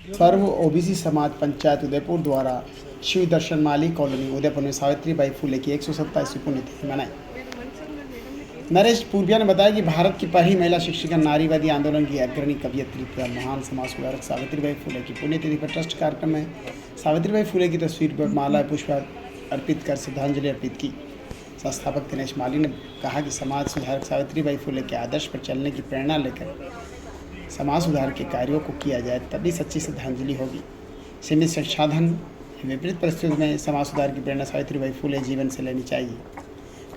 सर्व OBC समाज पंचायत उदयपुर द्वारा शिव दर्शन माली colony Udaipur में सावित्रीबाई फुले की 127वीं पुण्यतिथि मनाई। नरेश पूर्विया ने बताया कि भारत की पहली महिला शिक्षिका नारीवादी आंदोलन की अग्रणी कवयित्री तथा महान समाज सुधारक सावित्रीबाई फुले की पुण्यतिथि पर ट्रस्ट कार्यक्रम में सावित्रीबाई फुले की तस्वीर पर माला पुष्प अर्पित कर श्रद्धांजलि अर्पित की। संस्थापक दिनेश माली ने कहा कि समाज सुधारक सावित्रीबाई फुले के आदर्श पर चलने की प्रेरणा लेकर समाज सुधार के कार्यों को किया जाए, तभी सच्ची श्रद्धांजलि होगी। सीमित संसाधन विपरीत परिस्थितियों में समाज सुधार की प्रेरणा सावित्रीबाई फुले जीवन से लेनी चाहिए।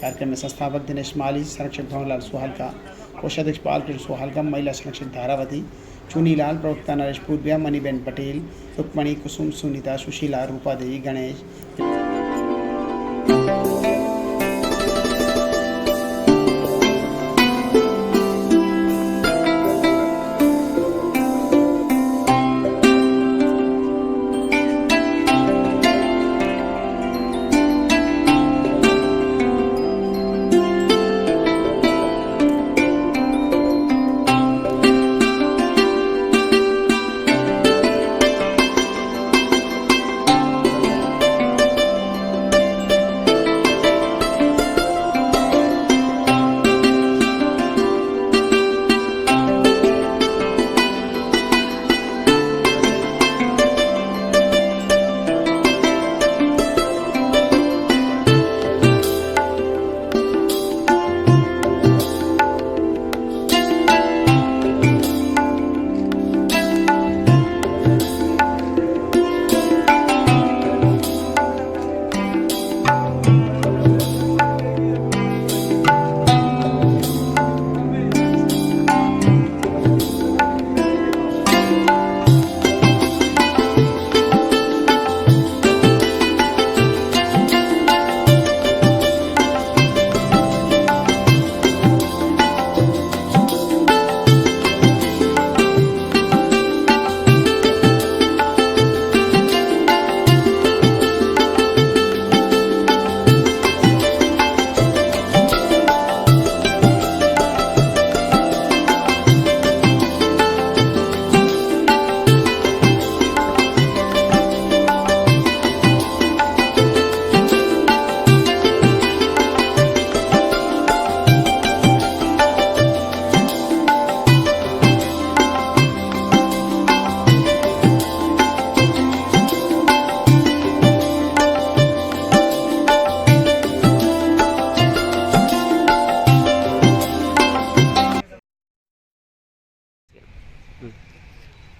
कार्यक्रम में संस्थापक दिनेश माली, संरक्षक भवनलाल सोहालका, कोषाध्यक्ष बालकृष्ण सोहालका, महिला संरक्षक धारावती, चुनीलाल, प्रवक्ता नरेश पूर्विया, मणिबेन पटेल, रुक्मणी, कुसुम, सुनीता, सुशीला, रूपा देवी, गणेश।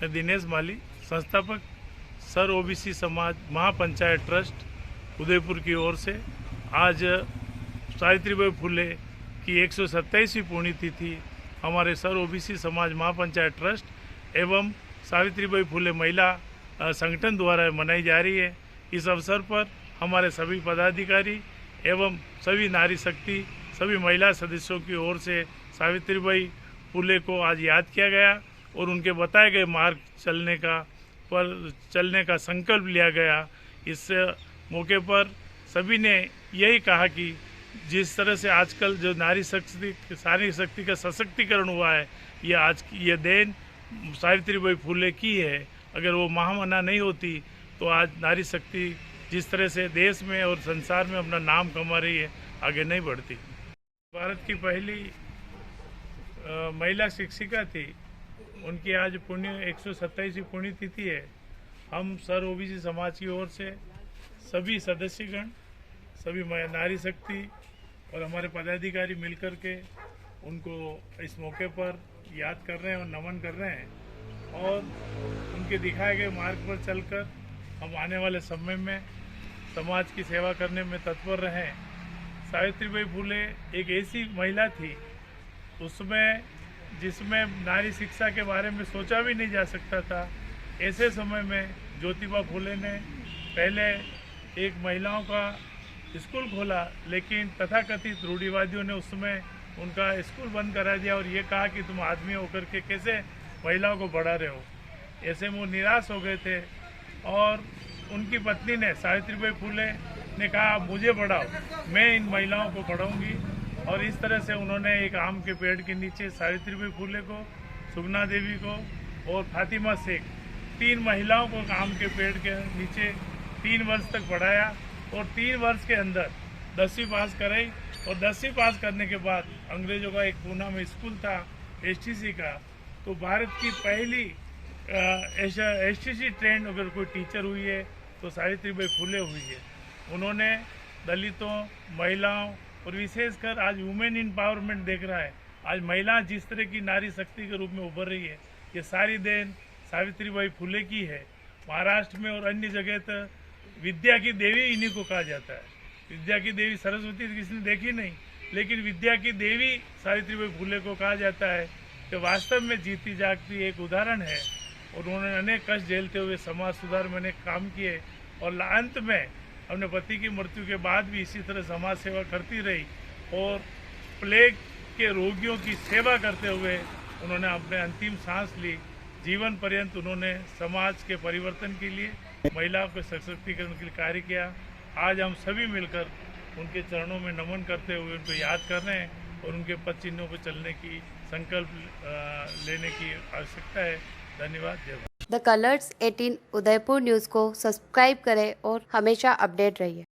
दिनेश माली, संस्थापक सर ओबीसी समाज महापंचायत ट्रस्ट उदयपुर की ओर से आज सावित्रीबाई फुले की 127वीं पुण्यतिथि हमारे सर ओबीसी समाज महापंचायत ट्रस्ट एवं सावित्रीबाई फुले महिला संगठन द्वारा मनाई जा रही है। इस अवसर पर हमारे सभी पदाधिकारी एवं सभी नारी शक्ति सभी महिला सदस्यों की ओर से सावित्रीबाई फुले को आज याद किया गया और उनके बताए गए मार्ग चलने का संकल्प लिया गया। इस मौके पर सभी ने यही कहा कि जिस तरह से आजकल जो नारी शक्ति का सशक्तिकरण हुआ है, ये देन सावित्रीबाई फुले की है। अगर वो महामना नहीं होती तो आज नारी शक्ति जिस तरह से देश में और संसार में अपना नाम कमा रही है, आगे नहीं बढ़ती। भारत की पहली महिला शिक्षिका थी, उनकी आज 127वीं पुण्यतिथि है। हम सर ओबीसी समाज की ओर से सभी सदस्यगण, सभी नारी शक्ति और हमारे पदाधिकारी मिलकर के उनको इस मौके पर याद कर रहे हैं और नमन कर रहे हैं और उनके दिखाए गए मार्ग पर चलकर हम आने वाले समय में समाज की सेवा करने में तत्पर रहें। सावित्रीबाई फुले एक ऐसी महिला थी जिसमें नारी शिक्षा के बारे में सोचा भी नहीं जा सकता था। ऐसे समय में ज्योतिबा फुले ने पहले एक महिलाओं का स्कूल खोला, लेकिन तथाकथित रूढ़िवादियों ने उस समय उनका स्कूल बंद करा दिया और ये कहा कि तुम आदमी होकर के कैसे महिलाओं को बढ़ा रहे हो। ऐसे में वो निराश हो गए थे और उनकी पत्नी ने सावित्रीबाई फुले ने कहा मुझे बढ़ाओ, मैं इन महिलाओं को बढ़ाऊंगी। और इस तरह से उन्होंने एक आम के पेड़ के नीचे सावित्रीबाई फुले को, सुगना देवी को और फातिमा शेख 3 महिलाओं को आम के पेड़ के नीचे 3 वर्ष तक पढ़ाया और 3 वर्ष के अंदर 10वीं पास कराई। और 10वीं पास करने के बाद अंग्रेजों का एक पूना में स्कूल था एसटीसी का, तो भारत की पहली एसटीसी ट्रेंड अगर कोई टीचर हुई है तो सावित्रीबाई फुले हुई है। उन्होंने दलितों, महिलाओं और विशेषकर आज वुमेन एम्पावरमेंट देख रहा है, आज महिला जिस तरह की नारी शक्ति के रूप में उभर रही है, ये सारी देन सावित्रीबाई फुले की है। महाराष्ट्र में और अन्य जगह तो विद्या की देवी इन्हीं को कहा जाता है। विद्या की देवी सरस्वती किसी ने देखी नहीं, लेकिन विद्या की देवी सावित्रीबाई फुले को कहा जाता है, कि वास्तव में जीती जागती एक उदाहरण है। और उन्होंने अनेक कष्ट झेलते हुए समाज सुधार में अनेक काम किए और अंत में अपने पति की मृत्यु के बाद भी इसी तरह समाज सेवा करती रही और प्लेग के रोगियों की सेवा करते हुए उन्होंने अपने अंतिम सांस ली। जीवन पर्यंत उन्होंने समाज के परिवर्तन के लिए, महिलाओं के सशक्तिकरण के लिए कार्य किया। आज हम सभी मिलकर उनके चरणों में नमन करते हुए उनको याद कर रहे हैं और उनके पद चिन्हों पर चलने की संकल्प लेने की आवश्यकता है। धन्यवाद। जय Bharat. The colours 18 Udaipur news को सब्सक्राइब करें और हमेशा अपडेट रहिए।